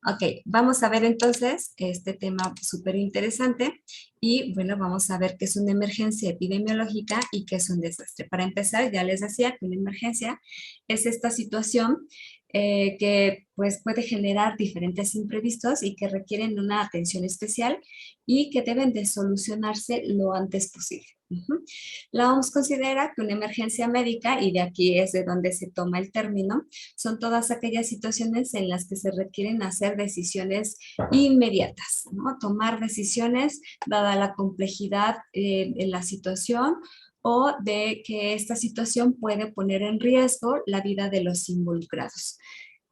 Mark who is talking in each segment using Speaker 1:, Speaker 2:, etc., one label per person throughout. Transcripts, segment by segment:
Speaker 1: Ok, vamos a ver entonces este tema súper interesante y bueno, vamos a ver qué es una emergencia epidemiológica y qué es un desastre. Para empezar, ya les decía que una emergencia es esta situación que pues puede generar diferentes imprevistos y que requieren una atención especial y que deben de solucionarse lo antes posible. La OMS considera que una emergencia médica, y de aquí es de donde se toma el término, son todas aquellas situaciones en las que se requieren hacer decisiones inmediatas, ¿no? Tomar decisiones dada la complejidad en la situación o de que esta situación puede poner en riesgo la vida de los involucrados.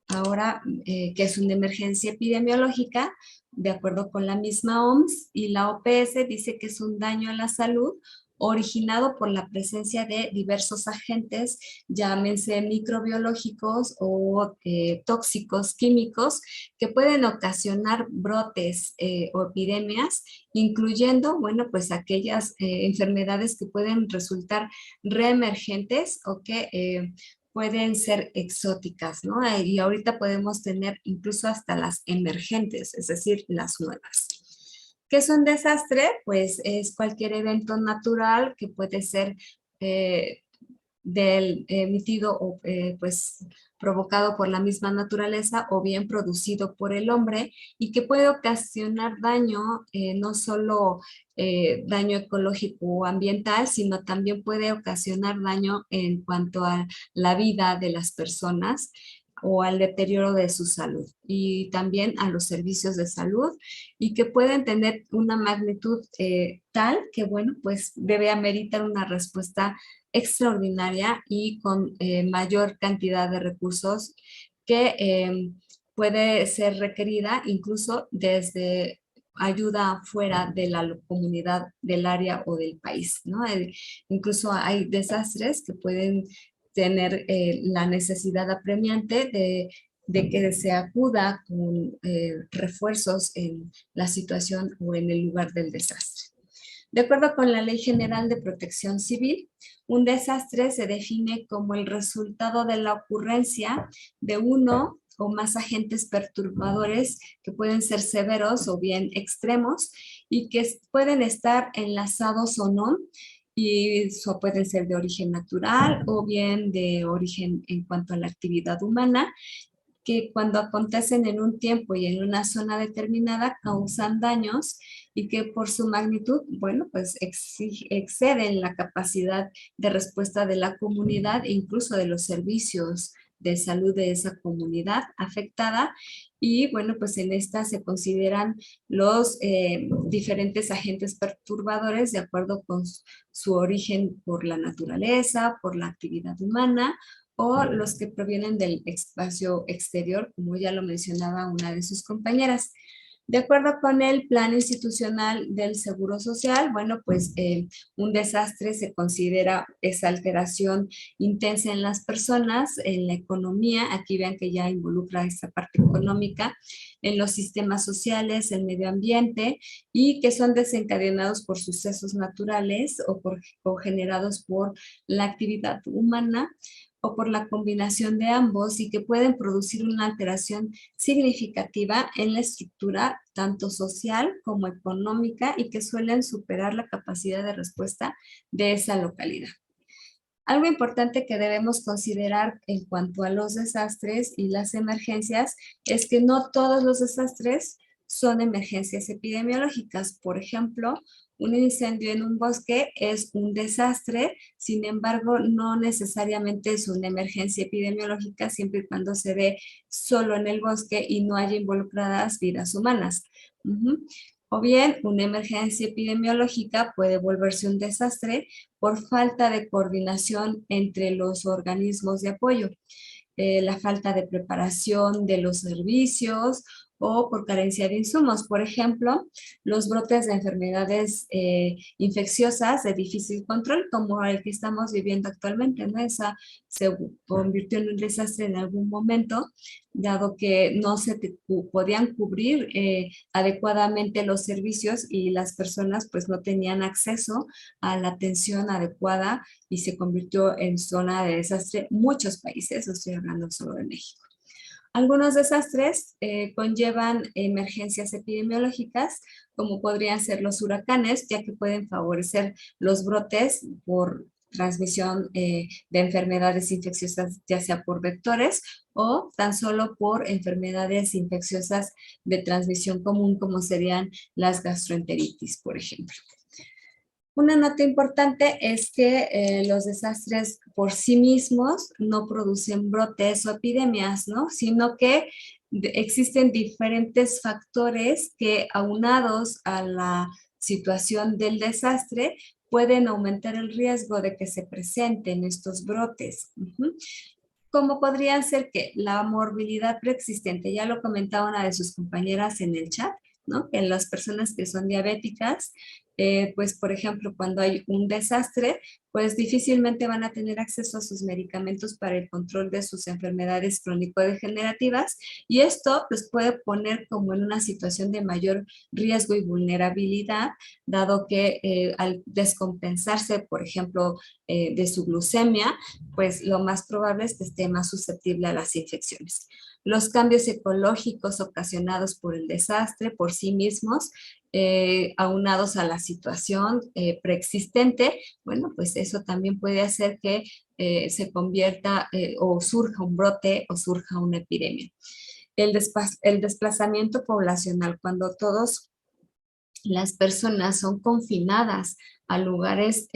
Speaker 1: Ahora, ¿qué es una emergencia epidemiológica? De acuerdo con la misma OMS y la OPS, dice que es un daño a la salud originado por la presencia de diversos agentes, llámense microbiológicos o tóxicos químicos, que pueden ocasionar brotes o epidemias, incluyendo, bueno, pues aquellas enfermedades que pueden resultar reemergentes o que pueden ser exóticas, ¿no? Y ahorita podemos tener incluso hasta las emergentes, es decir, las nuevas. ¿Qué es un desastre? Pues es cualquier evento natural que puede ser eh, emitido o pues provocado por la misma naturaleza o bien producido por el hombre y que puede ocasionar daño, no solo daño ecológico o ambiental, sino también puede ocasionar daño en cuanto a la vida de las personas o al deterioro de su salud y también a los servicios de salud y que pueden tener una magnitud tal que, bueno, pues debe ameritar una respuesta extraordinaria y con mayor cantidad de recursos que puede ser requerida incluso desde ayuda fuera de la comunidad del área o del país, ¿no? Incluso hay desastres que pueden tener la necesidad apremiante de que se acuda con refuerzos en la situación o en el lugar del desastre. De acuerdo con la Ley General de Protección Civil, un desastre se define como el resultado de la ocurrencia de uno o más agentes perturbadores que pueden ser severos o bien extremos y que pueden estar enlazados o no y eso pueden ser de origen natural o bien de origen en cuanto a la actividad humana que cuando acontecen en un tiempo y en una zona determinada causan daños y que por su magnitud, bueno, pues exceden la capacidad de respuesta de la comunidad e incluso de los servicios de salud de esa comunidad afectada. Y bueno, pues en esta se consideran los diferentes agentes perturbadores de acuerdo con su origen por la naturaleza, por la actividad humana o los que provienen del espacio exterior, como ya lo mencionaba una de sus compañeras. De acuerdo con el Plan Institucional del Seguro Social, bueno, pues un desastre se considera esa alteración intensa en las personas, en la economía, aquí vean que ya involucra esta parte económica, en los sistemas sociales, el medio ambiente, y que son desencadenados por sucesos naturales o generados por la actividad humana o por la combinación de ambos y que pueden producir una alteración significativa en la estructura tanto social como económica y que suelen superar la capacidad de respuesta de esa localidad. Algo importante que debemos considerar en cuanto a los desastres y las emergencias es que no todos los desastres son emergencias epidemiológicas. Por ejemplo, un incendio en un bosque es un desastre, sin embargo, no necesariamente es una emergencia epidemiológica siempre y cuando se dé solo en el bosque y no haya involucradas vidas humanas. O bien, una emergencia epidemiológica puede volverse un desastre por falta de coordinación entre los organismos de apoyo, la falta de preparación de los servicios o por carencia de insumos. Por ejemplo, los brotes de enfermedades infecciosas de difícil control, como el que estamos viviendo actualmente, ¿no? Esa se convirtió en un desastre en algún momento, dado que no se podían cubrir adecuadamente los servicios y las personas pues no tenían acceso a la atención adecuada y se convirtió en zona de desastre muchos países, no estoy hablando solo de México. Algunos desastres conllevan emergencias epidemiológicas, como podrían ser los huracanes, ya que pueden favorecer los brotes por transmisión de enfermedades infecciosas, ya sea por vectores o tan solo por enfermedades infecciosas de transmisión común, como serían las gastroenteritis, por ejemplo. Una nota importante es que los desastres por sí mismos no producen brotes o epidemias, ¿no? Sino que existen diferentes factores que, aunados a la situación del desastre, pueden aumentar el riesgo de que se presenten estos brotes. Como podrían ser que la morbilidad preexistente, ya lo comentaba una de sus compañeras en el chat, ¿no? Que las personas que son diabéticas, pues por ejemplo, cuando hay un desastre, pues difícilmente van a tener acceso a sus medicamentos para el control de sus enfermedades crónico-degenerativas, y esto los puede poner como en una situación de mayor riesgo y vulnerabilidad, dado que al descompensarse, por ejemplo, de su glucemia, pues lo más probable es que esté más susceptible a las infecciones. Los cambios ecológicos ocasionados por el desastre por sí mismos, aunados a la situación preexistente, bueno, pues eso también puede hacer que se convierta o surja un brote o surja una epidemia. El desplazamiento poblacional, cuando todas las personas son confinadas a lugares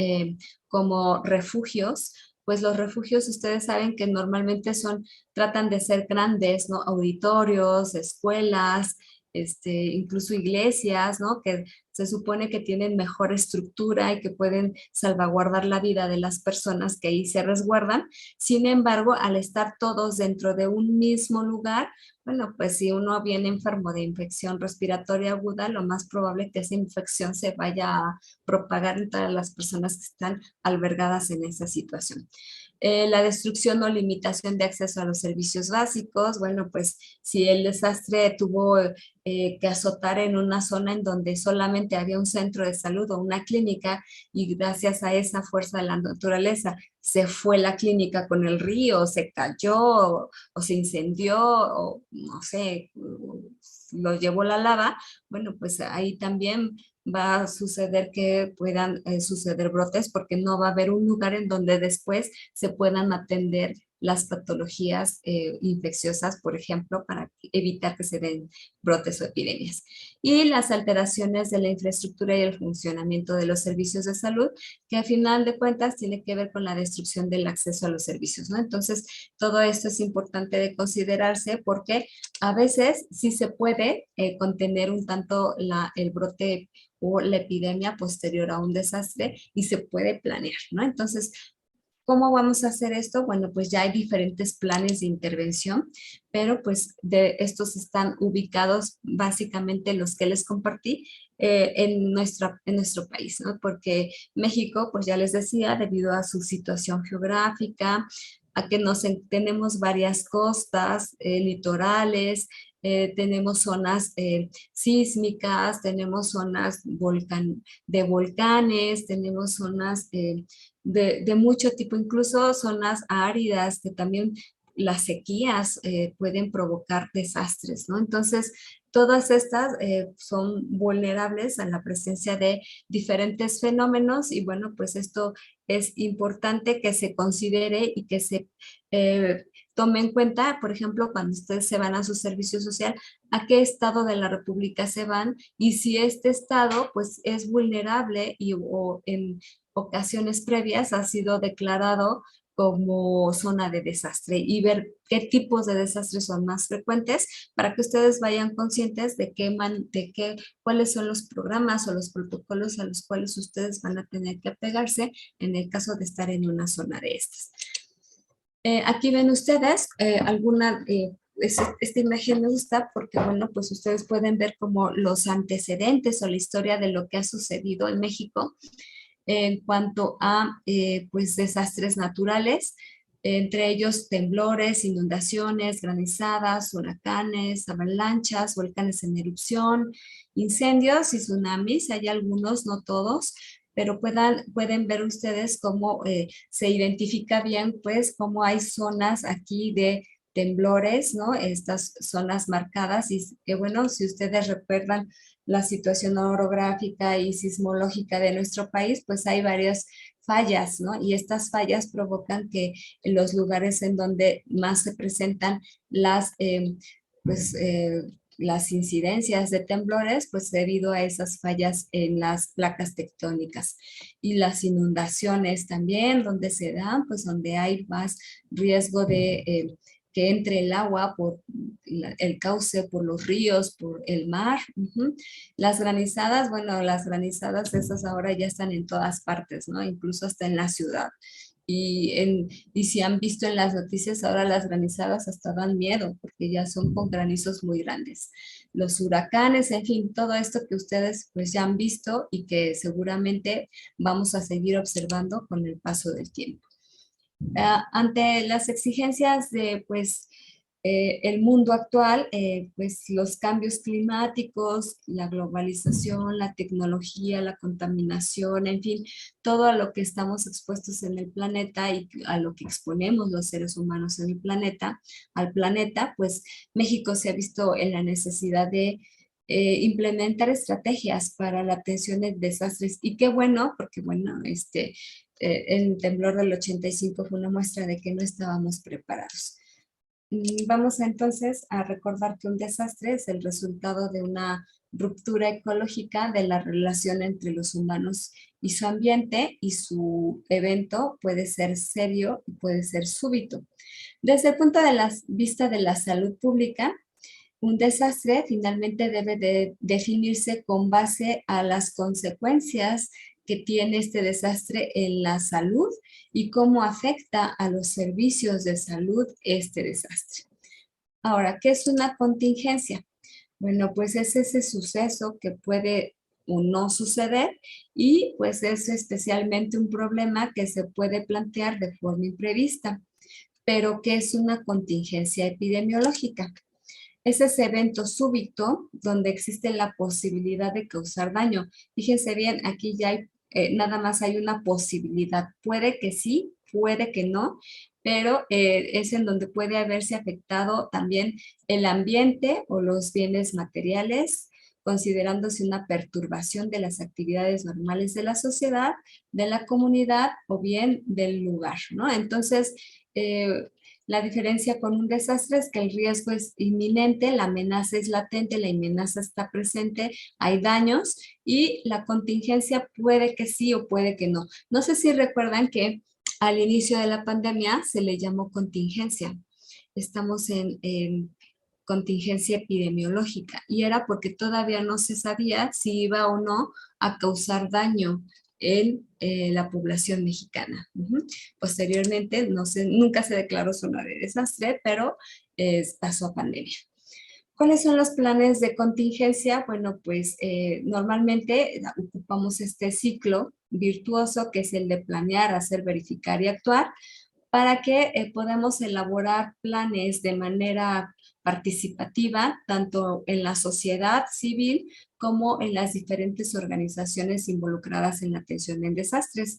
Speaker 1: como refugios, pues los refugios ustedes saben que normalmente tratan de ser grandes, ¿no? Auditorios, escuelas, incluso iglesias, ¿no? Que se supone que tienen mejor estructura y que pueden salvaguardar la vida de las personas que ahí se resguardan. Sin embargo, al estar todos dentro de un mismo lugar, bueno, pues si uno viene enfermo de infección respiratoria aguda, lo más probable es que esa infección se vaya a propagar entre las personas que están albergadas en esa situación. La destrucción o limitación de acceso a los servicios básicos, bueno, pues si el desastre tuvo que azotar en una zona en donde solamente había un centro de salud o una clínica, y gracias a esa fuerza de la naturaleza se fue la clínica con el río, se cayó o se incendió o no sé, lo llevó la lava, bueno, pues ahí también va a suceder que puedan suceder brotes, porque no va a haber un lugar en donde después se puedan atender las patologías infecciosas, por ejemplo, para evitar que se den brotes o epidemias. Y las alteraciones de la infraestructura y el funcionamiento de los servicios de salud, que a final de cuentas tiene que ver con la destrucción del acceso a los servicios, ¿no? Entonces, todo esto es importante de considerarse, porque a veces sí se puede contener un tanto el brote o la epidemia posterior a un desastre, y se puede planear, ¿no? Entonces, ¿cómo vamos a hacer esto? Bueno, pues ya hay diferentes planes de intervención, pero pues de estos están ubicados básicamente los que les compartí en nuestro país, ¿no? Porque México, pues ya les decía, debido a su situación geográfica, a que tenemos varias costas, litorales, tenemos zonas sísmicas, tenemos zonas de volcanes, tenemos zonas de mucho tipo, incluso zonas áridas, que también las sequías pueden provocar desastres, ¿no? Entonces, todas estas son vulnerables a la presencia de diferentes fenómenos, y bueno, pues esto es importante que se considere y que se tome en cuenta, por ejemplo, cuando ustedes se van a su servicio social, a qué estado de la República se van, y si este estado pues es vulnerable o en ocasiones previas ha sido declarado como zona de desastre, y ver qué tipos de desastres son más frecuentes, para que ustedes vayan conscientes cuáles son los programas o los protocolos a los cuales ustedes van a tener que apegarse en el caso de estar en una zona de estas. Aquí ven ustedes esta imagen me gusta porque, bueno, pues ustedes pueden ver como los antecedentes o la historia de lo que ha sucedido en México en cuanto a pues desastres naturales, entre ellos temblores, inundaciones, granizadas, huracanes, avalanchas, volcanes en erupción, incendios y tsunamis. Hay algunos, no todos, pero pueden ver ustedes cómo se identifica bien, pues, cómo hay zonas aquí de temblores, ¿no? Estas zonas marcadas y que bueno, si ustedes recuerdan la situación orográfica y sismológica de nuestro país, pues hay varias fallas, ¿no? Y estas fallas provocan que en los lugares en donde más se presentan las, pues, las incidencias de temblores, pues debido a esas fallas en las placas tectónicas y las inundaciones también, donde se dan, pues donde hay más riesgo de que entre el agua por el cauce, por los ríos, por el mar. Las granizadas, bueno, las granizadas esas ahora ya están en todas partes, ¿no? Incluso hasta en la ciudad. Y si han visto en las noticias, ahora las granizadas hasta dan miedo, porque ya son con granizos muy grandes. Los huracanes, en fin, todo esto que ustedes pues ya han visto y que seguramente vamos a seguir observando con el paso del tiempo. Ante las exigencias de pues el mundo actual, pues los cambios climáticos, la globalización, la tecnología, la contaminación, en fin, todo a lo que estamos expuestos en el planeta y a lo que exponemos los seres humanos en el planeta, al planeta, pues México se ha visto en la necesidad de implementar estrategias para la atención de desastres. Y qué bueno, porque bueno, el temblor del 85 fue una muestra de que no estábamos preparados. Vamos entonces a recordar que un desastre es el resultado de una ruptura ecológica de la relación entre los humanos y su ambiente, y su evento puede ser serio y puede ser súbito. Desde el punto de vista de la salud pública, un desastre finalmente debe de definirse con base a las consecuencias que tiene este desastre en la salud y cómo afecta a los servicios de salud este desastre. Ahora, ¿qué es una contingencia? Bueno, pues es ese suceso que puede o no suceder, y pues es especialmente un problema que se puede plantear de forma imprevista. Pero ¿qué es una contingencia epidemiológica? Es ese evento súbito donde existe la posibilidad de causar daño. Fíjense bien, aquí ya hay, nada más hay una posibilidad. Puede que sí, puede que no, pero es en donde puede haberse afectado también el ambiente o los bienes materiales, considerándose una perturbación de las actividades normales de la sociedad, de la comunidad o bien del lugar, ¿no? Entonces, la diferencia con un desastre es que el riesgo es inminente, la amenaza es latente, la amenaza está presente, hay daños, y la contingencia puede que sí o puede que no. No sé si recuerdan que al inicio de la pandemia se le llamó contingencia. Estamos en contingencia epidemiológica, y era porque todavía no se sabía si iba o no a causar daño en la población mexicana. Posteriormente, no sé, nunca se declaró zona de desastre, pero pasó a pandemia. ¿Cuáles son los planes de contingencia? Bueno, pues normalmente ocupamos este ciclo virtuoso que es el de planear, hacer, verificar y actuar, para que podamos elaborar planes de manera participativa, tanto en la sociedad civil como en las diferentes organizaciones involucradas en la atención en desastres.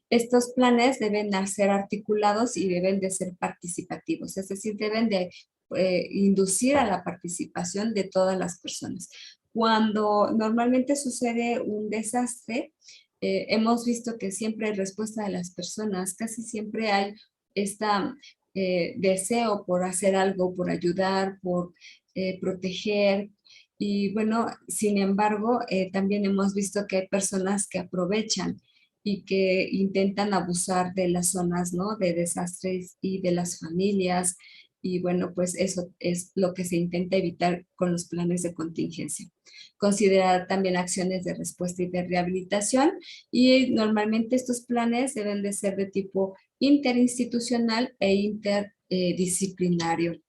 Speaker 1: Estos planes deben ser articulados y deben de ser participativos, es decir, deben de inducir a la participación de todas las personas. Cuando normalmente sucede un desastre, hemos visto que siempre hay respuesta de las personas, casi siempre hay este deseo por hacer algo, por ayudar, por proteger. Y bueno, sin embargo, también hemos visto que hay personas que aprovechan y que intentan abusar de las zonas, ¿no? De desastres y de las familias. Y bueno, pues eso es lo que se intenta evitar con los planes de contingencia. Considerar también acciones de respuesta y de rehabilitación, y normalmente estos planes deben de ser de tipo interinstitucional e interdisciplinario.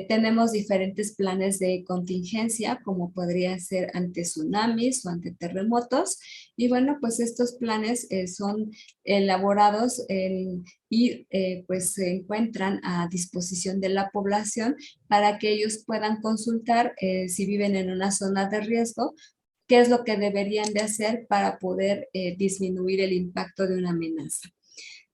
Speaker 1: Tenemos diferentes planes de contingencia, como podría ser ante tsunamis o ante terremotos. Y bueno, pues estos planes son elaborados y pues se encuentran a disposición de la población para que ellos puedan consultar si viven en una zona de riesgo, qué es lo que deberían de hacer para poder disminuir el impacto de una amenaza.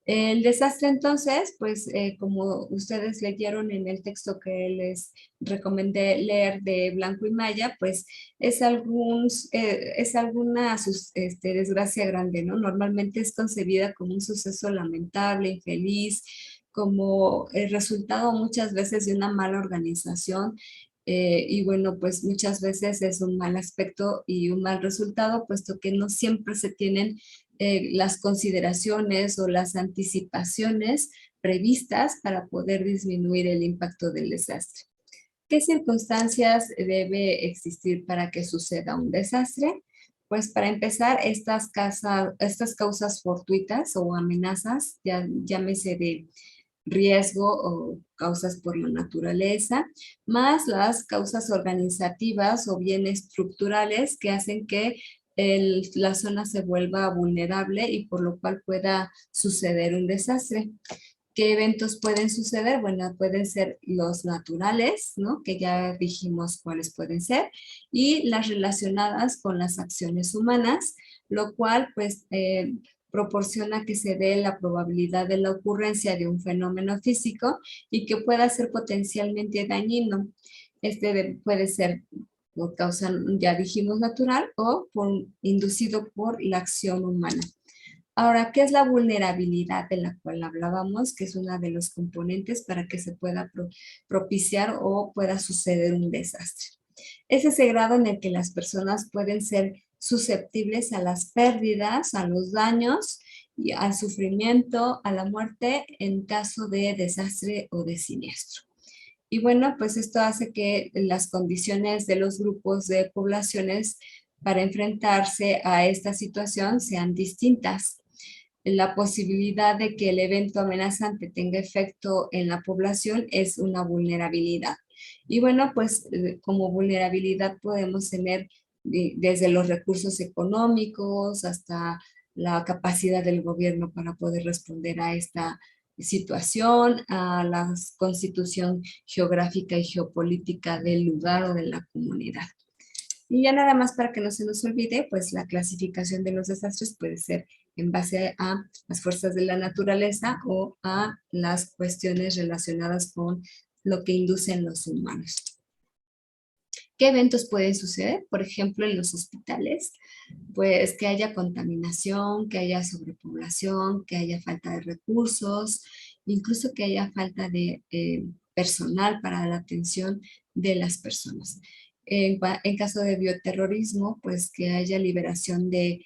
Speaker 1: El desastre entonces, pues como ustedes leyeron en el texto que les recomendé leer de Blanco y Maya, pues es alguna desgracia grande, ¿no? Normalmente es concebida como un suceso lamentable, infeliz, como el resultado muchas veces de una mala organización. Y bueno, pues muchas veces es un mal aspecto y un mal resultado, puesto que no siempre se tienen las consideraciones o las anticipaciones previstas para poder disminuir el impacto del desastre. ¿Qué circunstancias debe existir para que suceda un desastre? Pues para empezar, estas causas fortuitas o amenazas, ya, llámese de riesgo o causas por la naturaleza, más las causas organizativas o bien estructurales que hacen que la zona se vuelva vulnerable y por lo cual pueda suceder un desastre. ¿Qué eventos pueden suceder? Bueno, pueden ser los naturales, ¿no? Que ya dijimos cuáles pueden ser, y las relacionadas con las acciones humanas, lo cual pues proporciona que se dé la probabilidad de la ocurrencia de un fenómeno físico y que pueda ser potencialmente dañino. Puede ser por causa, ya dijimos, natural o inducido por la acción humana. Ahora, ¿qué es la vulnerabilidad de la cual hablábamos? Que es uno de los componentes para que se pueda propiciar o pueda suceder un desastre. Es ese grado en el que las personas pueden ser susceptibles a las pérdidas, a los daños, y al sufrimiento, a la muerte en caso de desastre o de siniestro. Y bueno, pues esto hace que las condiciones de los grupos de poblaciones para enfrentarse a esta situación sean distintas. La posibilidad de que el evento amenazante tenga efecto en la población es una vulnerabilidad. Y bueno, pues como vulnerabilidad podemos tener desde los recursos económicos hasta la capacidad del gobierno para poder responder a esta situación, a la constitución geográfica y geopolítica del lugar o de la comunidad. Y ya nada más para que no se nos olvide, pues la clasificación de los desastres puede ser en base a las fuerzas de la naturaleza o a las cuestiones relacionadas con lo que inducen los humanos. ¿Qué eventos pueden suceder? Por ejemplo, en los hospitales, pues que haya contaminación, que haya sobrepoblación, que haya falta de recursos, incluso que haya falta de personal para la atención de las personas. En caso de bioterrorismo, pues que haya liberación de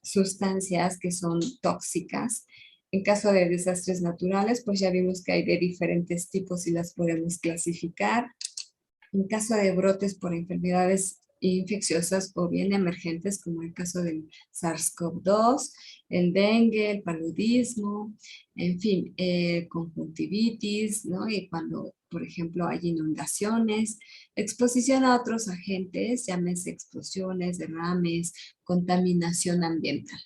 Speaker 1: sustancias que son tóxicas. En caso de desastres naturales, pues ya vimos que hay de diferentes tipos y las podemos clasificar. En caso de brotes por enfermedades infecciosas o bien emergentes, como el caso del SARS-CoV-2, el dengue, el paludismo, en fin, conjuntivitis, ¿no? Y cuando, por ejemplo, hay inundaciones, exposición a otros agentes, llámese explosiones, derrames, contaminación ambiental.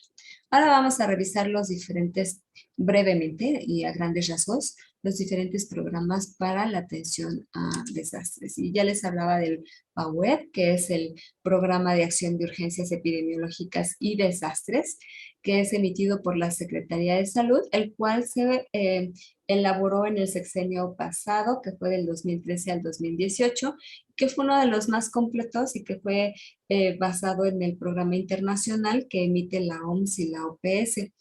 Speaker 1: Ahora vamos a revisar los diferentes, brevemente y a grandes rasgos, los diferentes programas para la atención a desastres. Y ya les hablaba del PAUET, que es el Programa de Acción de Urgencias Epidemiológicas y Desastres, que es emitido por la Secretaría de Salud, el cual se elaboró en el sexenio pasado, que fue del 2013 al 2018, que fue uno de los más completos y que fue basado en el programa internacional que emite la OMS y la OPS.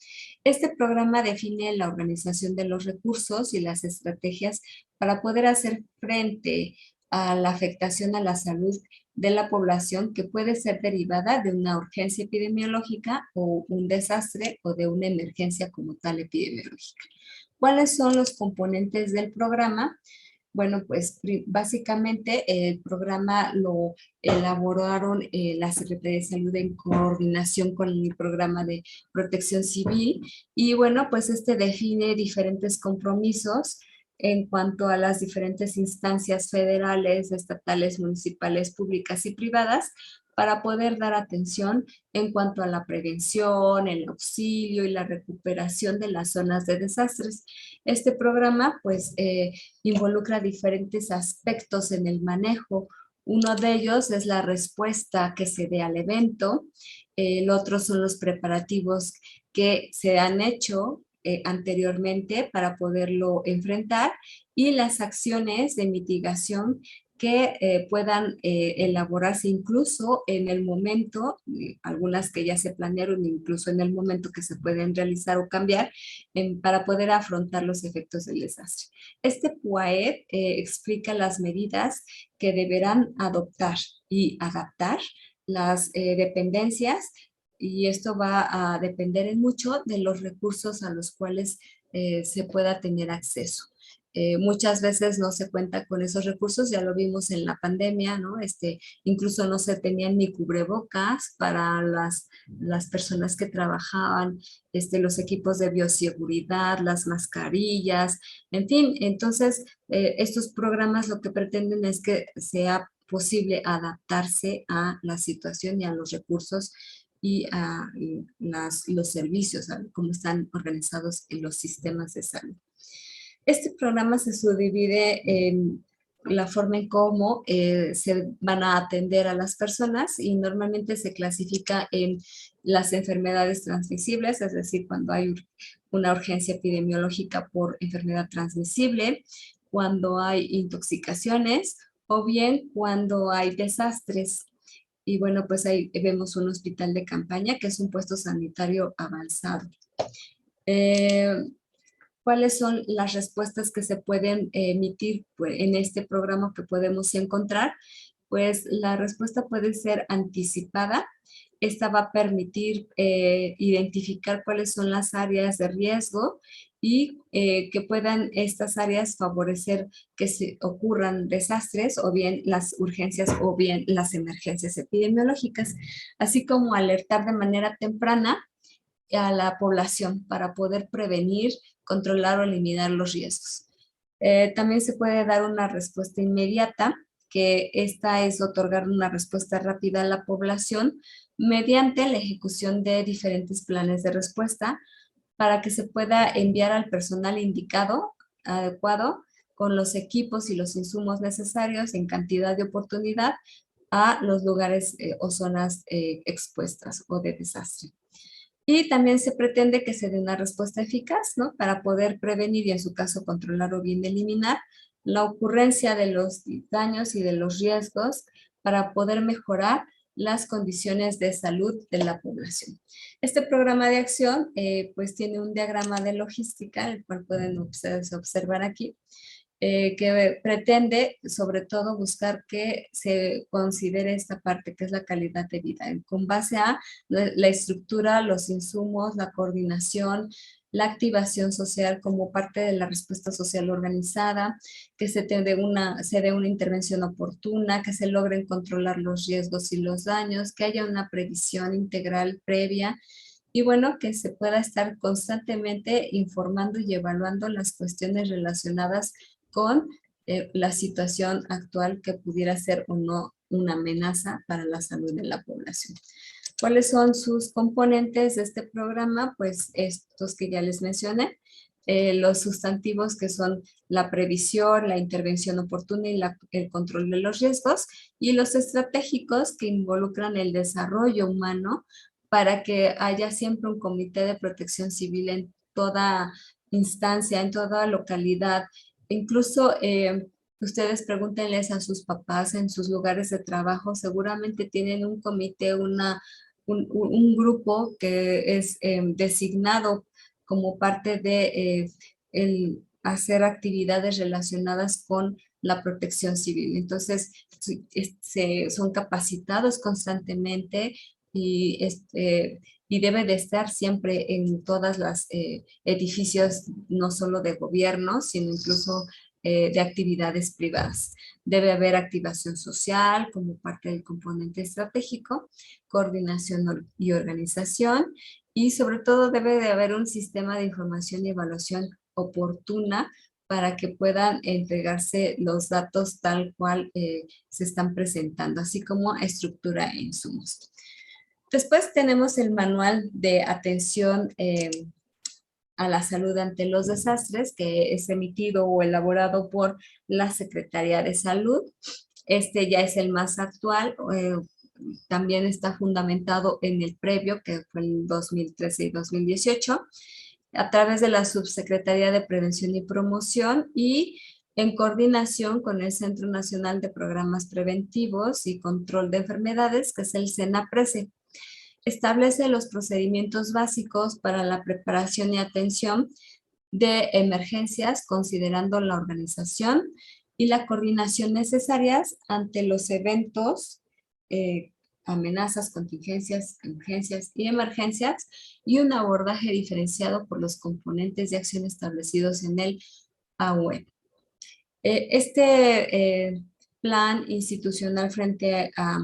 Speaker 1: Este programa define la organización de los recursos y las estrategias para poder hacer frente a la afectación a la salud de la población que puede ser derivada de una urgencia epidemiológica o un desastre o de una emergencia como tal epidemiológica. ¿Cuáles son los componentes del programa? Bueno, pues básicamente el programa lo elaboraron la Secretaría de Salud en coordinación con el programa de protección civil y bueno, pues este define diferentes compromisos en cuanto a las diferentes instancias federales, estatales, municipales, públicas y privadas para poder dar atención en cuanto a la prevención, el auxilio y la recuperación de las zonas de desastres. Este programa, pues, involucra diferentes aspectos en el manejo. Uno de ellos es la respuesta que se dé al evento. El otro son los preparativos que se han hecho anteriormente para poderlo enfrentar y las acciones de mitigación que puedan elaborarse incluso en el momento, algunas que ya se planearon, incluso en el momento que se pueden realizar o cambiar para poder afrontar los efectos del desastre. Este PUAED explica las medidas que deberán adoptar y adaptar las dependencias y esto va a depender en mucho de los recursos a los cuales se pueda tener acceso. Muchas veces no se cuenta con esos recursos, ya lo vimos en la pandemia, ¿no? Incluso no se tenían ni cubrebocas para las personas que trabajaban, los equipos de bioseguridad, las mascarillas, en fin, entonces estos programas lo que pretenden es que sea posible adaptarse a la situación y a los recursos y a los servicios, a cómo están organizados en los sistemas de salud. Este programa se subdivide en la forma en cómo se van a atender a las personas y normalmente se clasifica en las enfermedades transmisibles, es decir, cuando hay una urgencia epidemiológica por enfermedad transmisible, cuando hay intoxicaciones o bien cuando hay desastres. Y bueno, pues ahí vemos un hospital de campaña que es un puesto sanitario avanzado. Eh, ¿Cuáles son las respuestas que se pueden emitir pues, en este programa que podemos encontrar? Pues la respuesta puede ser anticipada. Esta va a permitir identificar cuáles son las áreas de riesgo y que puedan estas áreas favorecer que se ocurran desastres o bien las urgencias o bien las emergencias epidemiológicas, así como alertar de manera temprana a la población para poder prevenir, controlar o eliminar los riesgos. También se puede dar una respuesta inmediata, que esta es otorgar una respuesta rápida a la población mediante la ejecución de diferentes planes de respuesta para que se pueda enviar al personal indicado, adecuado, con los equipos y los insumos necesarios en cantidad de oportunidad a los lugares o zonas expuestas o de desastre. Y también se pretende que se dé una respuesta eficaz, ¿no? Para poder prevenir y en su caso controlar o bien eliminar la ocurrencia de los daños y de los riesgos para poder mejorar las condiciones de salud de la población. Este programa de acción pues tiene un diagrama de logística, el cual pueden ustedes observar aquí, que pretende sobre todo buscar que se considere esta parte que es la calidad de vida, con base a la estructura, los insumos, la coordinación, la activación social como parte de la respuesta social organizada, que se dé una intervención oportuna, que se logren controlar los riesgos y los daños, que haya una previsión integral previa y bueno, que se pueda estar constantemente informando y evaluando las cuestiones relacionadas con la situación actual que pudiera ser o no una amenaza para la salud de la población. ¿Cuáles son sus componentes de este programa? Pues estos que ya les mencioné, los sustantivos que son la previsión, la intervención oportuna y el control de los riesgos, y los estratégicos que involucran el desarrollo humano para que haya siempre un comité de protección civil en toda instancia, en toda localidad. Incluso ustedes pregúntenles a sus papás en sus lugares de trabajo, seguramente tienen un comité, un grupo que es designado como parte de el hacer actividades relacionadas con la protección civil. Entonces, son capacitados constantemente y debe de estar siempre en todas las edificios, no solo de gobierno, sino incluso de actividades privadas. Debe haber activación social como parte del componente estratégico, coordinación y organización, y sobre todo debe de haber un sistema de información y evaluación oportuna para que puedan entregarse los datos tal cual se están presentando, así como estructura e insumos. Después tenemos el manual de atención a la salud ante los desastres, que es emitido o elaborado por la Secretaría de Salud. Este ya es el más actual, también está fundamentado en el previo, que fue en 2013 y 2018, a través de la Subsecretaría de Prevención y Promoción y en coordinación con el Centro Nacional de Programas Preventivos y Control de Enfermedades, que es el CENAPRESE. Establece los procedimientos básicos para la preparación y atención de emergencias, considerando la organización y la coordinación necesarias ante los eventos, eh, amenazas, contingencias, urgencias y emergencias, y un abordaje diferenciado por los componentes de acción establecidos en el AUE. Plan institucional frente a,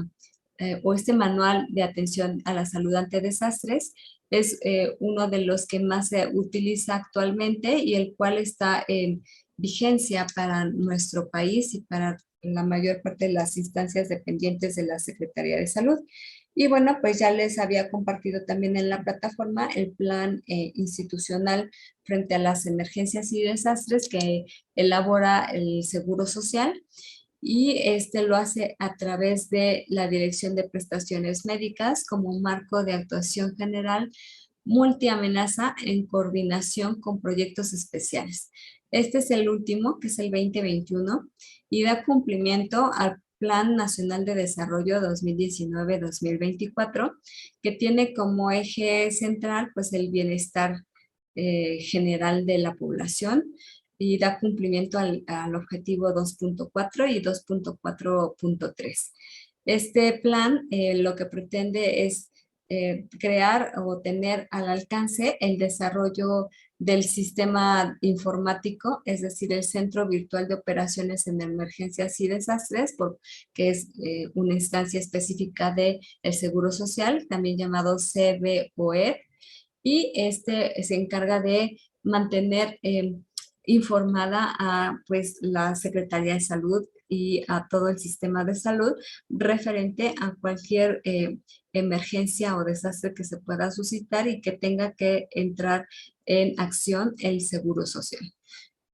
Speaker 1: o este manual de atención a la salud ante desastres es uno de los que más se utiliza actualmente y el cual está en vigencia para nuestro país y para la mayor parte de las instancias dependientes de la Secretaría de Salud. Y bueno, pues ya les había compartido también en la plataforma el plan institucional frente a las emergencias y desastres que elabora el Seguro Social y este lo hace a través de la Dirección de Prestaciones Médicas como un marco de actuación general multiamenaza en coordinación con proyectos especiales. Este es el último, que es el 2021, y da cumplimiento al Plan Nacional de Desarrollo 2019-2024, que tiene como eje central pues el bienestar general de la población y da cumplimiento al objetivo 2.4 y 2.4.3. Este plan lo que pretende es crear o tener al alcance el desarrollo del sistema informático, es decir, el Centro Virtual de Operaciones en Emergencias y Desastres, que es una instancia específica del Seguro Social, también llamado CBOE, y este se encarga de mantener informada a pues la Secretaría de Salud y a todo el sistema de salud referente a cualquier emergencia o desastre que se pueda suscitar y que tenga que entrar en acción el Seguro Social.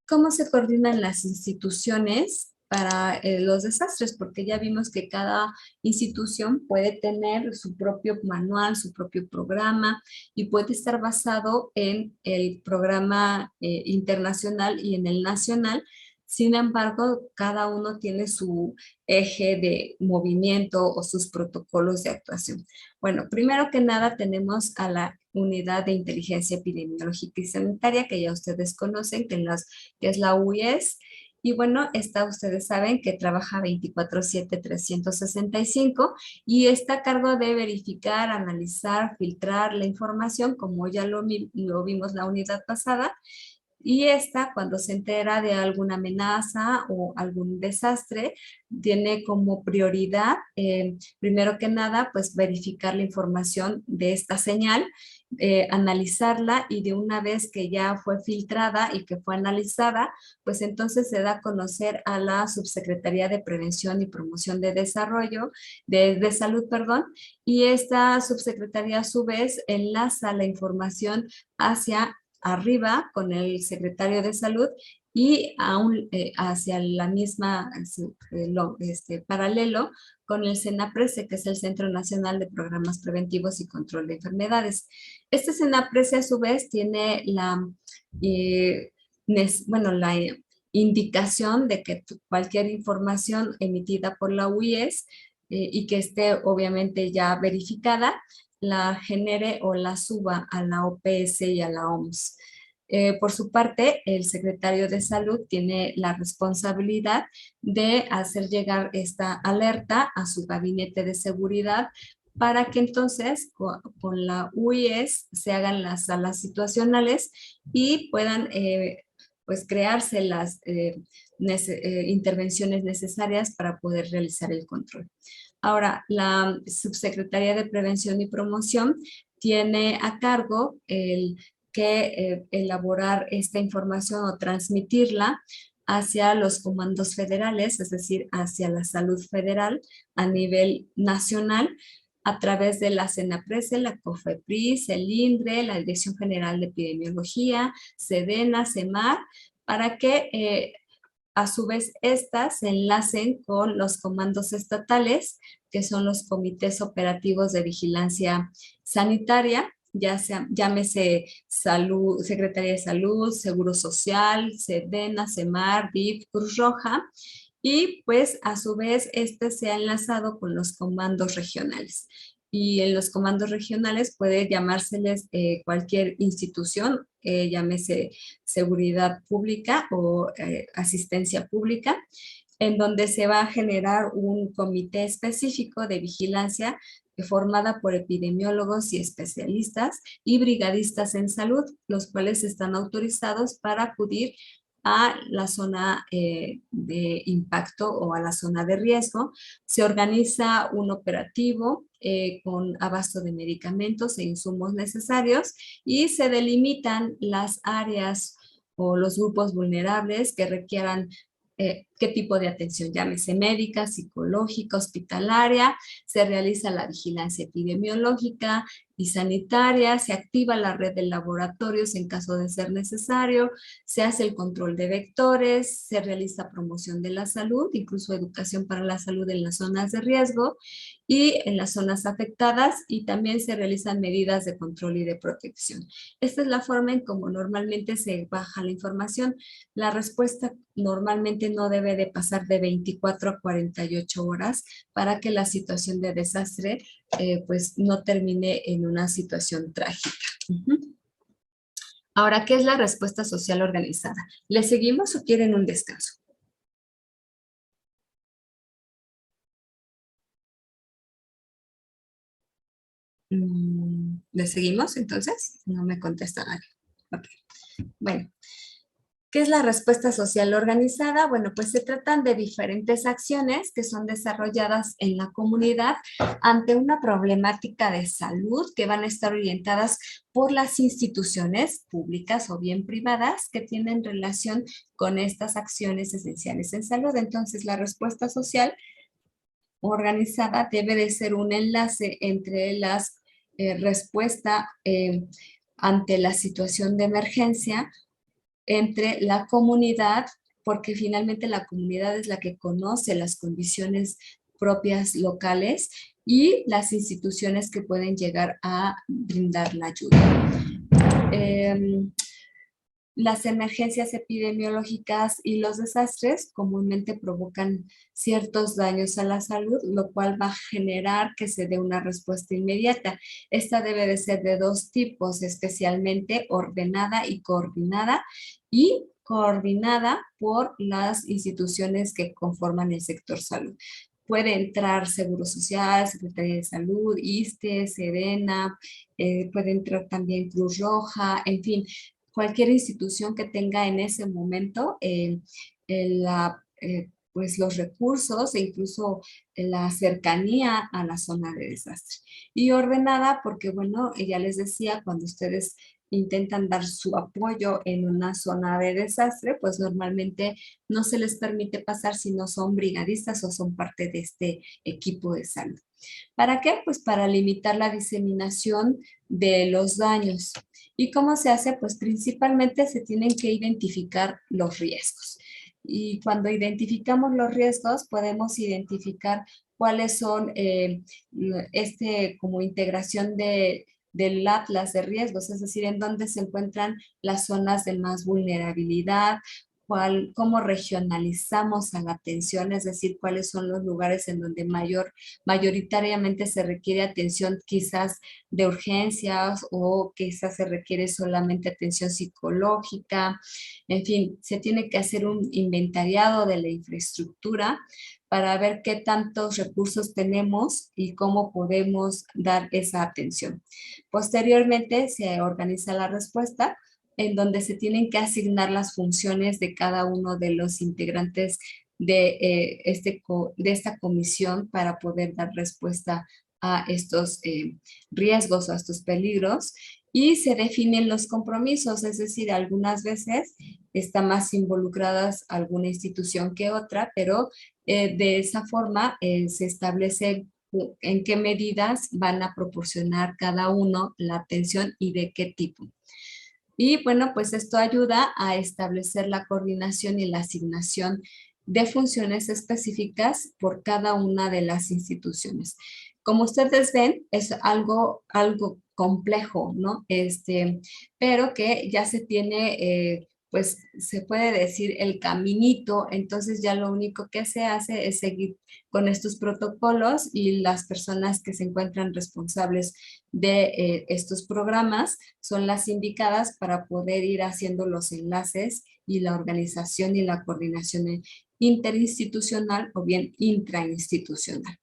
Speaker 1: ¿Cómo se coordinan las instituciones para los desastres? Porque ya vimos que cada institución puede tener su propio manual, su propio programa y puede estar basado en el programa internacional y en el nacional. Sin embargo, cada uno tiene su eje de movimiento o sus protocolos de actuación. Bueno, primero que nada tenemos a la Unidad de Inteligencia Epidemiológica y Sanitaria, que ya ustedes conocen, que es la UIS. Y bueno, esta ustedes saben que trabaja 24/7, 365 y está a cargo de verificar, analizar, filtrar la información, como ya lo vimos la unidad pasada. Y esta, cuando se entera de alguna amenaza o algún desastre, tiene como prioridad, primero que nada, pues verificar la información de esta señal, analizarla y de una vez que ya fue filtrada y que fue analizada, pues entonces se da a conocer a la Subsecretaría de Prevención y Promoción de Desarrollo, de Salud, perdón, y esta subsecretaría a su vez enlaza la información hacia arriba con el secretario de Salud y hacia la misma, paralelo con el CENAPRESE, que es el Centro Nacional de Programas Preventivos y Control de Enfermedades. Este CENAPRESE a su vez tiene eh, la indicación de que cualquier información emitida por la UIS y que esté obviamente ya verificada, la genere o la suba a la OPS y a la OMS. Por su parte, el secretario de Salud tiene la responsabilidad de hacer llegar esta alerta a su gabinete de seguridad para que entonces con la UIS se hagan las salas situacionales y puedan pues crearse las intervenciones necesarias para poder realizar el control. Ahora, la Subsecretaría de Prevención y Promoción tiene a cargo el que elaborar esta información o transmitirla hacia los comandos federales, es decir, hacia la salud federal a nivel nacional, a través de la CENAPRESE, la COFEPRIS, el INDRE, la Dirección General de Epidemiología, SEDENA, CEMAR, para que a su vez, estas se enlacen con los comandos estatales, que son los comités operativos de vigilancia sanitaria, ya sea, llámese salud, Secretaría de Salud, Seguro Social, SEDENA, SEMAR, DIF, Cruz Roja, y pues a su vez este se ha enlazado con los comandos regionales. Y en los comandos regionales puede llamárseles cualquier institución, llámese seguridad pública o asistencia pública, en donde se va a generar un comité específico de vigilancia formada por epidemiólogos y especialistas y brigadistas en salud, los cuales están autorizados para acudir a la zona de impacto o a la zona de riesgo. Se organiza un operativo con abasto de medicamentos e insumos necesarios y se delimitan las áreas o los grupos vulnerables que requieran qué tipo de atención, llámese médica, psicológica, hospitalaria, se realiza la vigilancia epidemiológica y sanitaria, se activa la red de laboratorios en caso de ser necesario, se hace el control de vectores, se realiza promoción de la salud, incluso educación para la salud en las zonas de riesgo y en las zonas afectadas, y también se realizan medidas de control y de protección. Esta es la forma en cómo normalmente se baja la información. La respuesta normalmente no debe de pasar de 24 a 48 horas para que la situación de desastre pues no termine en una situación trágica. Ahora, ¿qué es la respuesta social organizada? ¿Le seguimos o quieren un descanso? ¿Le seguimos entonces? No me contesta nadie. Ok. Bueno, ¿qué es la respuesta social organizada? Bueno, pues se tratan de diferentes acciones que son desarrolladas en la comunidad ante una problemática de salud que van a estar orientadas por las instituciones públicas o bien privadas que tienen relación con estas acciones esenciales en salud. Entonces, la respuesta social organizada debe de ser un enlace entre las respuesta ante la situación de emergencia entre la comunidad, porque finalmente la comunidad es la que conoce las condiciones propias locales y las instituciones que pueden llegar a brindar la ayuda. Las emergencias epidemiológicas y los desastres comúnmente provocan ciertos daños a la salud, lo cual va a generar que se dé una respuesta inmediata. Esta debe de ser de dos tipos, especialmente ordenada y coordinada por las instituciones que conforman el sector salud. Puede entrar Seguro Social, Secretaría de Salud, ISSSTE, SEDENA, puede entrar también Cruz Roja, en fin, cualquier institución que tenga en ese momento pues los recursos e incluso la cercanía a la zona de desastre. Y ordenada porque, bueno, ya les decía, cuando ustedes intentan dar su apoyo en una zona de desastre, pues normalmente no se les permite pasar si no son brigadistas o son parte de este equipo de salud. ¿Para qué? Pues para limitar la diseminación de los daños. ¿Y cómo se hace? Pues principalmente se tienen que identificar los riesgos. Y cuando identificamos los riesgos, podemos identificar cuáles son como integración del atlas de riesgos, es decir, en dónde se encuentran las zonas de más vulnerabilidad, cómo regionalizamos a la atención, es decir, cuáles son los lugares en donde mayoritariamente se requiere atención quizás de urgencias o quizás se requiere solamente atención psicológica. En fin, se tiene que hacer un inventariado de la infraestructura para ver qué tantos recursos tenemos y cómo podemos dar esa atención. Posteriormente se organiza la respuesta en donde se tienen que asignar las funciones de cada uno de los integrantes de esta comisión para poder dar respuesta a estos riesgos o a estos peligros, y se definen los compromisos, es decir, algunas veces está más involucradas alguna institución que otra, pero de esa forma se establece en qué medidas van a proporcionar cada uno la atención y de qué tipo. Y bueno, pues esto ayuda a establecer la coordinación y la asignación de funciones específicas por cada una de las instituciones. Como ustedes ven, es algo complejo, ¿no? Pero que ya se tiene, pues se puede decir el caminito, entonces ya lo único que se hace es seguir con estos protocolos y las personas que se encuentran responsables de estos programas son las indicadas para poder ir haciendo los enlaces y la organización y la coordinación interinstitucional o bien intrainstitucional.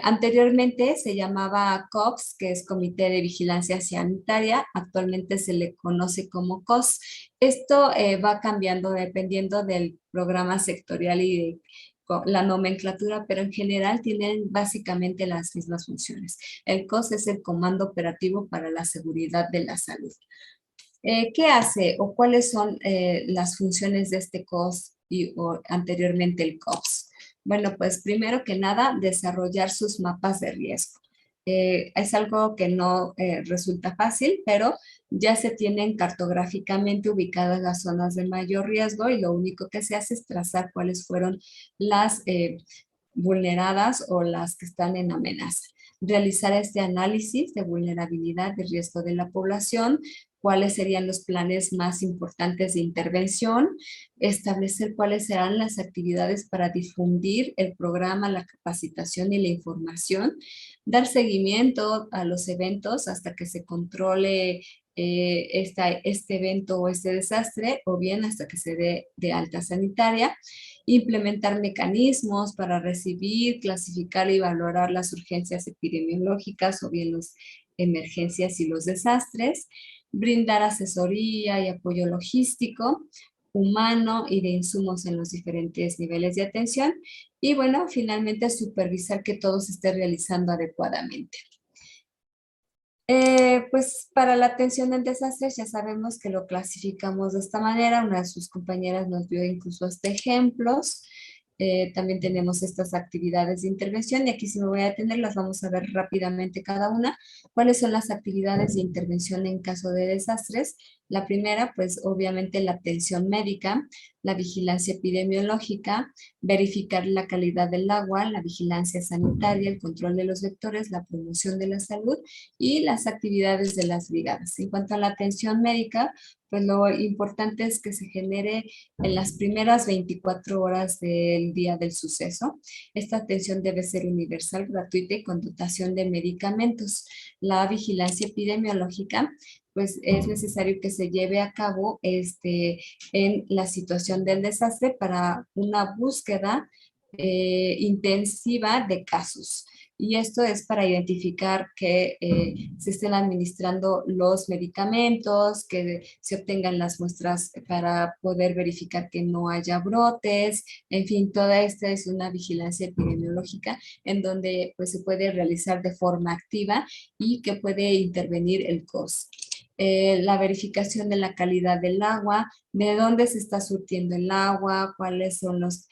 Speaker 1: Anteriormente se llamaba COPS, que es Comité de Vigilancia Sanitaria, actualmente se le conoce como COS. Esto va cambiando dependiendo del programa sectorial y de la nomenclatura, pero en general tienen básicamente las mismas funciones. El COS es el Comando Operativo para la Seguridad de la Salud. ¿Qué hace o cuáles son las funciones de este COS o anteriormente el COPS? Bueno, pues primero que nada, desarrollar sus mapas de riesgo. Es algo que no resulta fácil, pero ya se tienen cartográficamente ubicadas las zonas de mayor riesgo y lo único que se hace es trazar cuáles fueron las vulneradas o las que están en amenaza. Realizar este análisis de vulnerabilidad de riesgo de la población, cuáles serían los planes más importantes de intervención, establecer cuáles serán las actividades para difundir el programa, la capacitación y la información, dar seguimiento a los eventos hasta que se controle este evento o este desastre, o bien hasta que se dé de alta sanitaria, implementar mecanismos para recibir, clasificar y valorar las urgencias epidemiológicas o bien las emergencias y los desastres, brindar asesoría y apoyo logístico, humano y de insumos en los diferentes niveles de atención y bueno, finalmente supervisar que todo se esté realizando adecuadamente. Pues para la atención en desastres ya sabemos que lo clasificamos de esta manera. Una de sus compañeras nos dio incluso hasta ejemplos. También tenemos estas actividades de intervención y aquí si me voy a detener las vamos a ver rápidamente cada una. ¿Cuáles son las actividades de intervención en caso de desastres? La primera, pues obviamente la atención médica, la vigilancia epidemiológica, verificar la calidad del agua, la vigilancia sanitaria, el control de los vectores, la promoción de la salud y las actividades de las brigadas. En cuanto a la atención médica, pues lo importante es que se genere en las primeras 24 horas del día del suceso. Esta atención debe ser universal, gratuita y con dotación de medicamentos. La vigilancia epidemiológica, pues es necesario que se lleve a cabo en la situación del desastre para una búsqueda intensiva de casos. Y esto es para identificar que se estén administrando los medicamentos, que se obtengan las muestras para poder verificar que no haya brotes. En fin, toda esta es una vigilancia epidemiológica en donde pues, se puede realizar de forma activa y que puede intervenir el COS. La verificación de la calidad del agua, de dónde se está surtiendo el agua, cuáles son los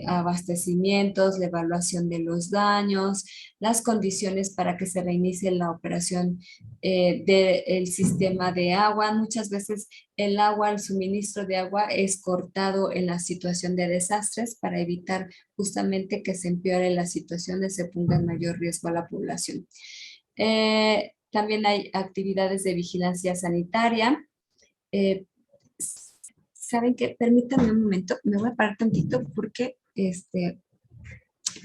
Speaker 1: abastecimientos, la evaluación de los daños, las condiciones para que se reinicie la operación del sistema de agua. Muchas veces el agua, el suministro de agua es cortado en la situación de desastres para evitar justamente que se empeore la situación y se ponga en mayor riesgo a la población. También hay actividades de vigilancia sanitaria. Eh, ¿Saben qué? Permítanme un momento, me voy a parar tantito porque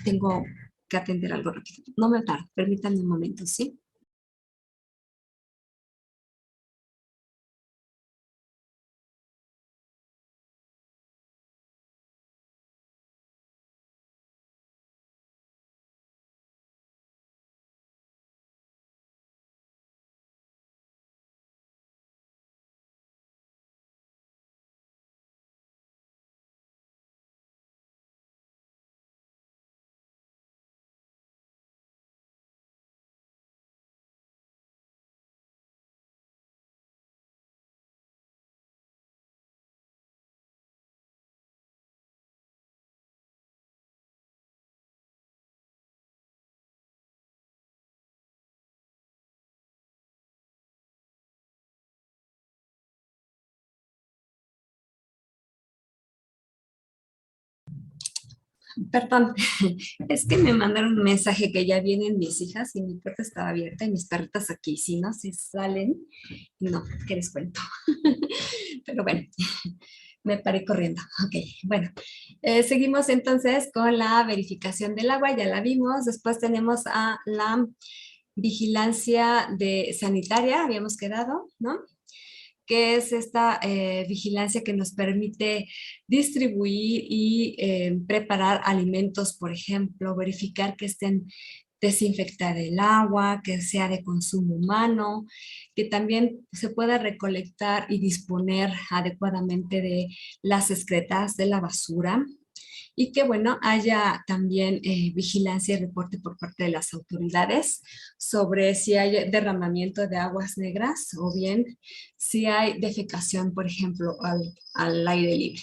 Speaker 1: tengo que atender algo rápido. No me paro, permítanme un momento, ¿sí? Perdón, es que me mandaron un mensaje que ya vienen mis hijas y mi puerta estaba abierta y mis perritas aquí, si no se salen, no, ¿qué les cuento? Pero bueno, me paré corriendo. Ok, bueno, seguimos entonces con la verificación del agua, ya la vimos. Después tenemos a la vigilancia de sanitaria, habíamos quedado, ¿no? Que es esta vigilancia que nos permite distribuir y preparar alimentos, por ejemplo, verificar que estén desinfectar el agua, que sea de consumo humano, que también se pueda recolectar y disponer adecuadamente de las excretas de la basura y que, bueno, haya también vigilancia y reporte por parte de las autoridades sobre si hay derramamiento de aguas negras o bien si hay defecación, por ejemplo, al aire libre.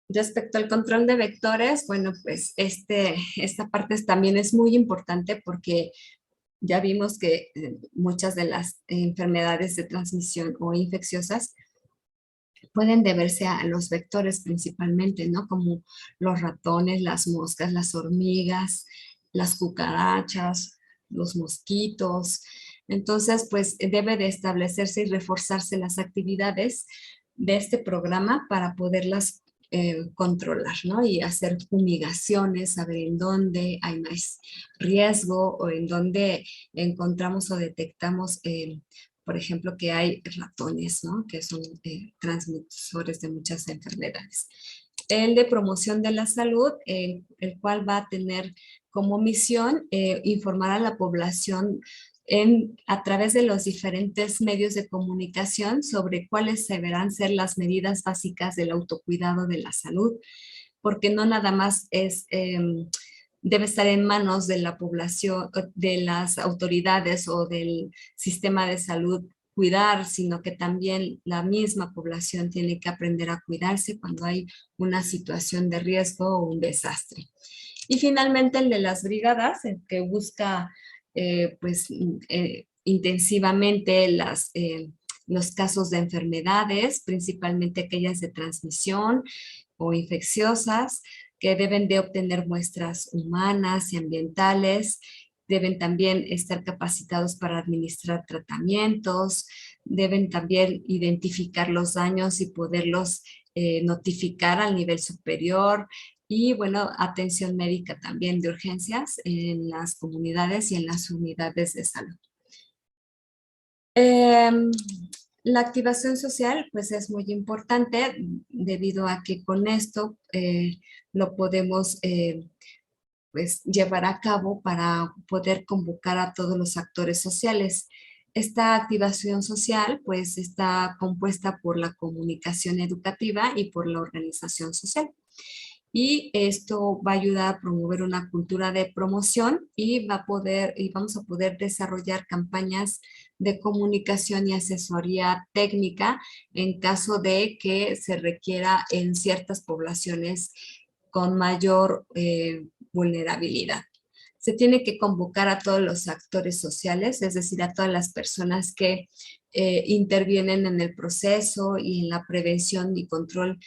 Speaker 1: Respecto al control de vectores, bueno, pues esta parte también es muy importante porque ya vimos que muchas de las enfermedades de transmisión o infecciosas pueden deberse a los vectores principalmente, ¿no? Como los ratones, las moscas, las hormigas, las cucarachas, los mosquitos. Entonces, pues debe de establecerse y reforzarse las actividades de este programa para poderlas controlar, ¿no? Y hacer fumigaciones, saber en dónde hay más riesgo o en dónde encontramos o detectamos por ejemplo, que hay ratones, ¿no? Que son transmisores de muchas enfermedades. El de promoción de la salud, el cual va a tener como misión informar a la población a través de los diferentes medios de comunicación sobre cuáles deberán ser las medidas básicas del autocuidado de la salud, porque no nada más debe estar en manos de la población, de las autoridades o del sistema de salud cuidar, sino que también la misma población tiene que aprender a cuidarse cuando hay una situación de riesgo o un desastre. Y finalmente el de las brigadas, el que busca intensivamente los casos de enfermedades, principalmente aquellas de transmisión o infecciosas, que deben de obtener muestras humanas y ambientales, deben también estar capacitados para administrar tratamientos, deben también identificar los daños y poderlos notificar al nivel superior, y bueno, atención médica también de urgencias en las comunidades y en las unidades de salud. La activación social pues es muy importante debido a que con esto lo podemos pues llevar a cabo para poder convocar a todos los actores sociales. Esta activación social pues está compuesta por la comunicación educativa y por la organización social. Y esto va a ayudar a promover una cultura de promoción y vamos a poder desarrollar campañas de comunicación y asesoría técnica en caso de que se requiera en ciertas poblaciones con mayor vulnerabilidad. Se tiene que convocar a todos los actores sociales, es decir, a todas las personas que intervienen en el proceso y en la prevención y control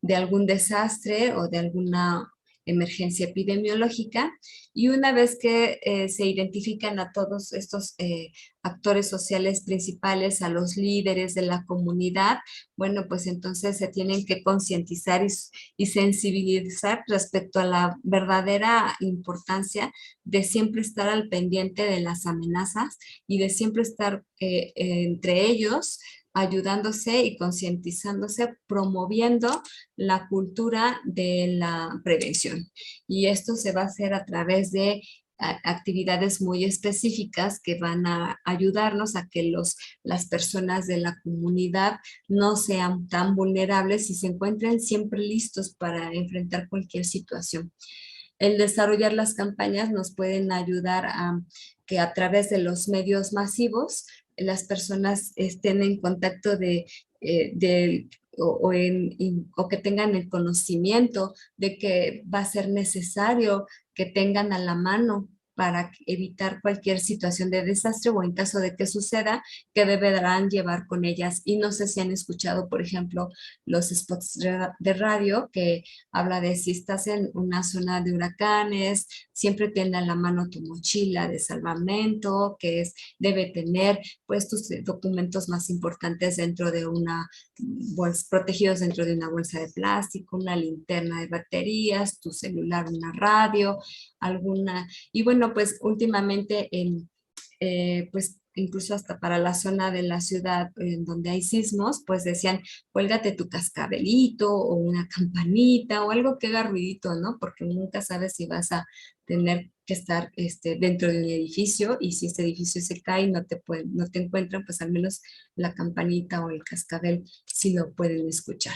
Speaker 1: de algún desastre o de alguna emergencia epidemiológica. Y una vez que se identifican a todos estos actores sociales principales, a los líderes de la comunidad, bueno, pues entonces se tienen que concientizar y sensibilizar respecto a la verdadera importancia de siempre estar al pendiente de las amenazas y de siempre estar entre ellos ayudándose y concientizándose, promoviendo la cultura de la prevención. Y esto se va a hacer a través de actividades muy específicas que van a ayudarnos a que las personas de la comunidad no sean tan vulnerables y se encuentren siempre listos para enfrentar cualquier situación. El desarrollar las campañas nos pueden ayudar a que a través de los medios masivos las personas estén en contacto o que tengan el conocimiento de que va a ser necesario que tengan a la mano para evitar cualquier situación de desastre o en caso de que suceda, que deberán llevar con ellas. Y no sé si han escuchado, por ejemplo, los spots de radio que habla de si estás en una zona de huracanes, siempre ten a la mano tu mochila de salvamento, que es, debe tener pues tus documentos más importantes dentro de una bolsa, protegidos dentro de una bolsa de plástico, una linterna de baterías, tu celular, una radio, alguna, y bueno, pues últimamente pues incluso hasta para la zona de la ciudad en donde hay sismos, pues decían, cuélgate tu cascabelito o una campanita o algo que haga ruidito, ¿no? Porque nunca sabes si vas a tener que estar dentro de un edificio y si ese edificio se cae y no te encuentran, pues al menos la campanita o el cascabel sí lo pueden escuchar.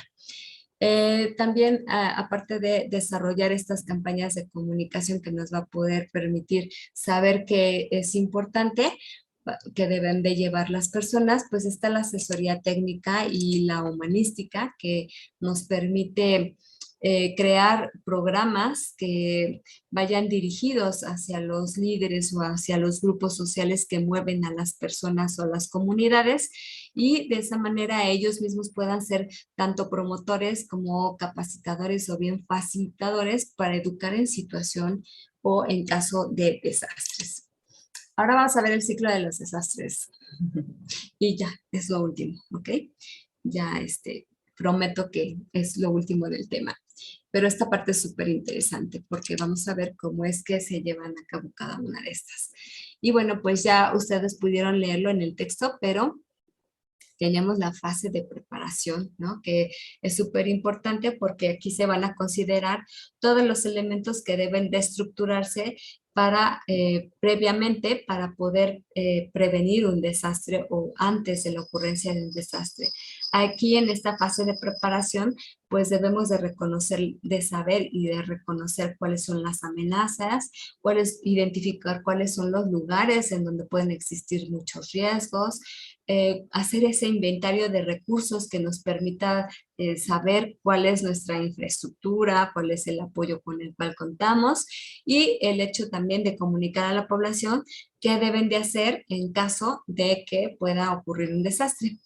Speaker 1: También, aparte de desarrollar estas campañas de comunicación que nos va a poder permitir saber que es importante, que deben de llevar las personas, pues está la asesoría técnica y la humanística que nos permite crear programas que vayan dirigidos hacia los líderes o hacia los grupos sociales que mueven a las personas o a las comunidades y de esa manera ellos mismos puedan ser tanto promotores como capacitadores o bien facilitadores para educar en situación o en caso de desastres. Ahora vamos a ver el ciclo de los desastres. Y ya, es lo último, ¿ok? Ya prometo que es lo último del tema. Pero esta parte es súper interesante porque vamos a ver cómo es que se llevan a cabo cada una de estas. Y bueno, pues ya ustedes pudieron leerlo en el texto, pero tenemos la fase de preparación, ¿no? Que es súper importante porque aquí se van a considerar todos los elementos que deben de estructurarse para previamente para poder prevenir un desastre o antes de la ocurrencia de un desastre. Aquí en esta fase de preparación, pues debemos de reconocer, de saber y de reconocer cuáles son las amenazas, identificar cuáles son los lugares en donde pueden existir muchos riesgos, hacer ese inventario de recursos que nos permita saber cuál es nuestra infraestructura, cuál es el apoyo con el cual contamos y el hecho también de comunicar a la población qué deben de hacer en caso de que pueda ocurrir un desastre.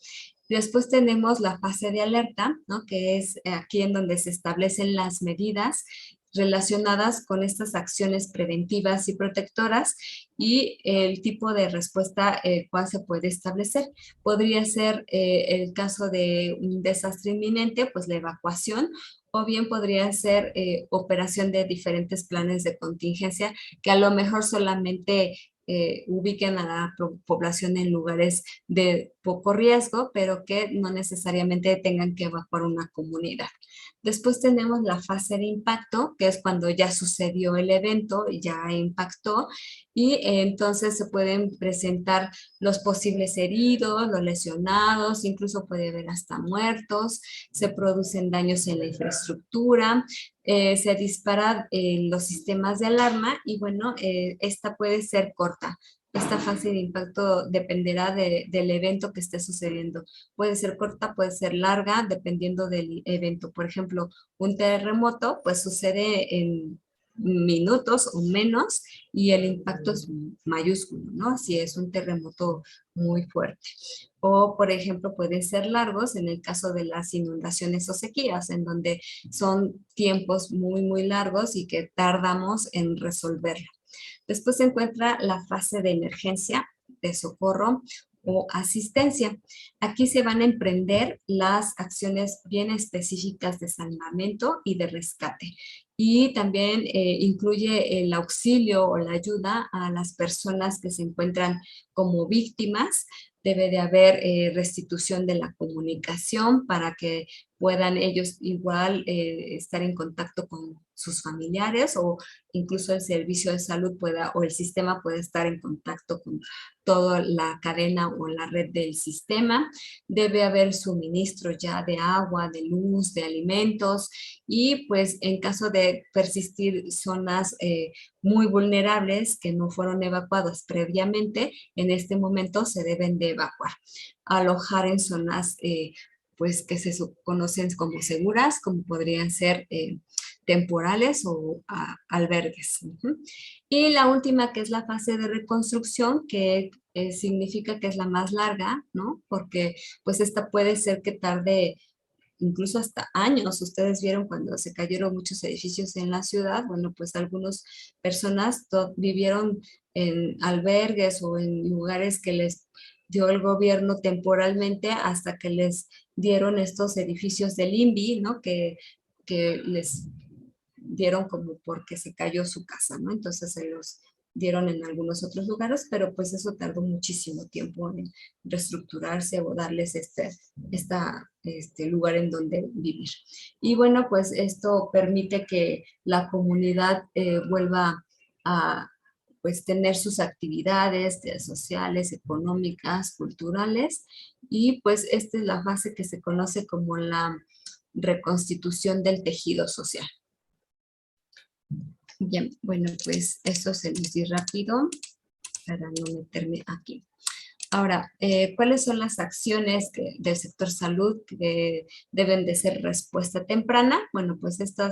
Speaker 1: Después tenemos la fase de alerta, ¿no? Que es aquí en donde se establecen las medidas relacionadas con estas acciones preventivas y protectoras y el tipo de respuesta cuál se puede establecer. Podría ser el caso de un desastre inminente, pues la evacuación, o bien podría ser operación de diferentes planes de contingencia que a lo mejor solamente ubiquen a la población en lugares de poco riesgo, pero que no necesariamente tengan que evacuar una comunidad. Después tenemos la fase de impacto, que es cuando ya sucedió el evento y ya impactó, y entonces se pueden presentar los posibles heridos, los lesionados, incluso puede haber hasta muertos, se producen daños en la infraestructura, se disparan los sistemas de alarma y bueno, esta puede ser corta. Esta fase de impacto dependerá del evento que esté sucediendo. Puede ser corta, puede ser larga, dependiendo del evento. Por ejemplo, un terremoto, pues sucede en minutos o menos y el impacto es mayúsculo, ¿no? Si es un terremoto muy fuerte. O, por ejemplo, pueden ser largos en el caso de las inundaciones o sequías, en donde son tiempos muy, muy largos y que tardamos en resolverlo. Después se encuentra la fase de emergencia, de socorro o asistencia. Aquí se van a emprender las acciones bien específicas de salvamento y de rescate. Y también incluye el auxilio o la ayuda a las personas que se encuentran como víctimas. Debe de haber restitución de la comunicación para que puedan ellos igual estar en contacto con sus familiares o incluso el servicio de salud pueda o el sistema puede estar en contacto con toda la cadena o la red del sistema. Debe haber suministro ya de agua, de luz, de alimentos y pues en caso de persistir zonas muy vulnerables que no fueron evacuadas previamente, en este momento se deben de evacuar. Alojar en zonas pues que se conocen como seguras, como podrían ser temporales o albergues. Y la última, que es la fase de reconstrucción, que significa que es la más larga, ¿no? Porque pues esta puede ser que tarde incluso hasta años. Ustedes vieron cuando se cayeron muchos edificios en la ciudad, bueno, pues algunas personas vivieron en albergues o en lugares que les dio el gobierno temporalmente hasta que les dieron estos edificios del INVI, ¿no? Que les dieron como porque se cayó su casa, ¿no? Entonces se los dieron en algunos otros lugares, pero pues eso tardó muchísimo tiempo en reestructurarse o darles este lugar en donde vivir. Y bueno, pues esto permite que la comunidad vuelva a pues tener sus actividades sociales, económicas, culturales, y pues esta es la fase que se conoce como la reconstitución del tejido social. Bien, bueno, pues eso se los di rápido para no meterme aquí. Ahora, ¿cuáles son las acciones del sector salud que deben de ser respuesta temprana? Bueno, pues esto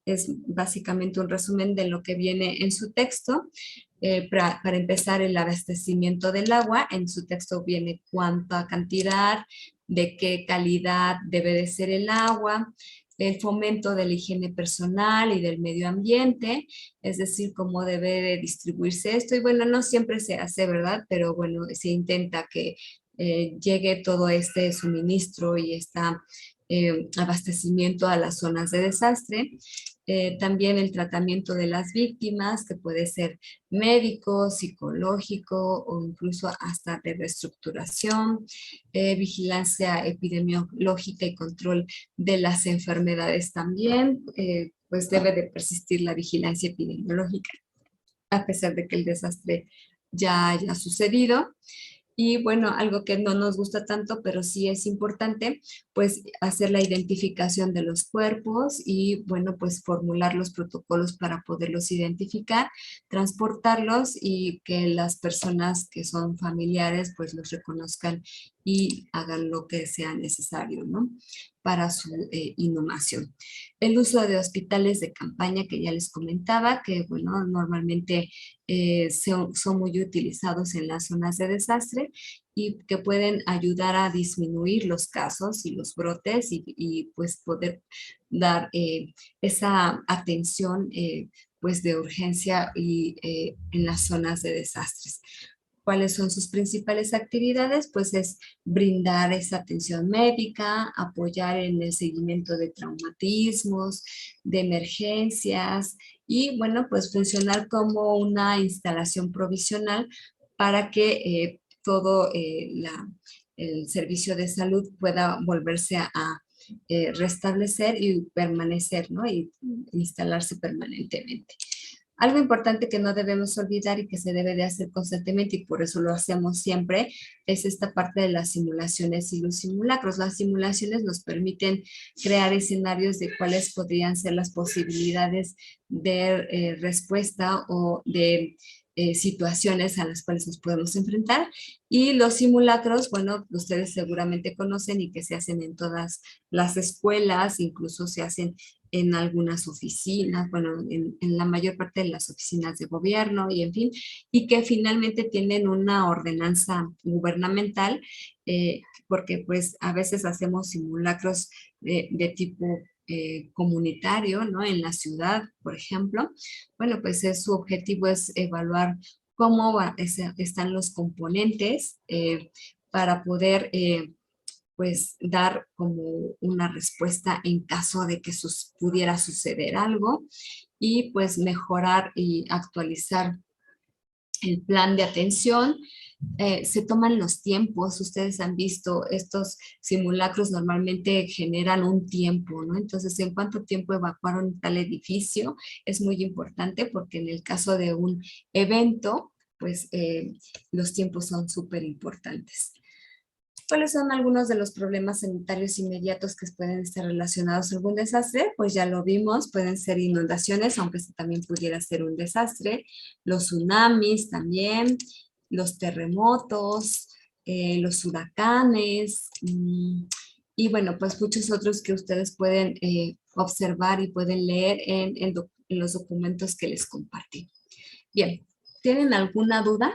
Speaker 1: es básicamente un resumen de lo que viene en su texto. Para empezar, el abastecimiento del agua. En su texto viene cuánta cantidad, de qué calidad debe de ser el agua, el fomento de la higiene personal y del medio ambiente, es decir, cómo debe de distribuirse esto. Y bueno, no siempre se hace, ¿verdad? Pero bueno, se intenta que llegue todo este suministro y este abastecimiento a las zonas de desastre. También el tratamiento de las víctimas, que puede ser médico, psicológico o incluso hasta de reestructuración, vigilancia epidemiológica y control de las enfermedades también, pues debe de persistir la vigilancia epidemiológica a pesar de que el desastre ya haya sucedido. Y bueno, algo que no nos gusta tanto, pero sí es importante, pues hacer la identificación de los cuerpos y bueno, pues formular los protocolos para poderlos identificar, transportarlos y que las personas que son familiares pues los reconozcan y hagan lo que sea necesario, ¿no? Para su inhumación. El uso de hospitales de campaña que ya les comentaba, que bueno, normalmente son muy utilizados en las zonas de desastre y que pueden ayudar a disminuir los casos y los brotes y pues poder dar esa atención pues de urgencia y en las zonas de desastres. ¿Cuáles son sus principales actividades? Pues es brindar esa atención médica, apoyar en el seguimiento de traumatismos, de emergencias y, bueno, pues funcionar como una instalación provisional para que todo el servicio de salud pueda volverse a restablecer y permanecer, ¿no? Y instalarse permanentemente. Algo importante que no debemos olvidar y que se debe de hacer constantemente y por eso lo hacemos siempre es esta parte de las simulaciones y los simulacros. Las simulaciones nos permiten crear escenarios de cuáles podrían ser las posibilidades de respuesta o de situaciones a las cuales nos podemos enfrentar. Y los simulacros, bueno, ustedes seguramente conocen y que se hacen en todas las escuelas, incluso se hacen en algunas oficinas, bueno, en la mayor parte de las oficinas de gobierno y en fin, y que finalmente tienen una ordenanza gubernamental, porque pues a veces hacemos simulacros de tipo comunitario, ¿no? En la ciudad, por ejemplo. Bueno, pues su objetivo es evaluar cómo están los componentes para poder pues dar como una respuesta en caso de que pudiera suceder algo y pues mejorar y actualizar el plan de atención. Se toman los tiempos, ustedes han visto estos simulacros normalmente generan un tiempo, ¿no? Entonces, ¿en cuánto tiempo evacuaron tal edificio? Es muy importante porque en el caso de un evento, pues los tiempos son súper importantes. ¿Cuáles son algunos de los problemas sanitarios inmediatos que pueden estar relacionados a algún desastre? Pues ya lo vimos, pueden ser inundaciones, aunque esto también pudiera ser un desastre, los tsunamis también, los terremotos, los huracanes, y bueno, pues muchos otros que ustedes pueden observar y pueden leer en los documentos que les compartí. Bien, ¿tienen alguna duda?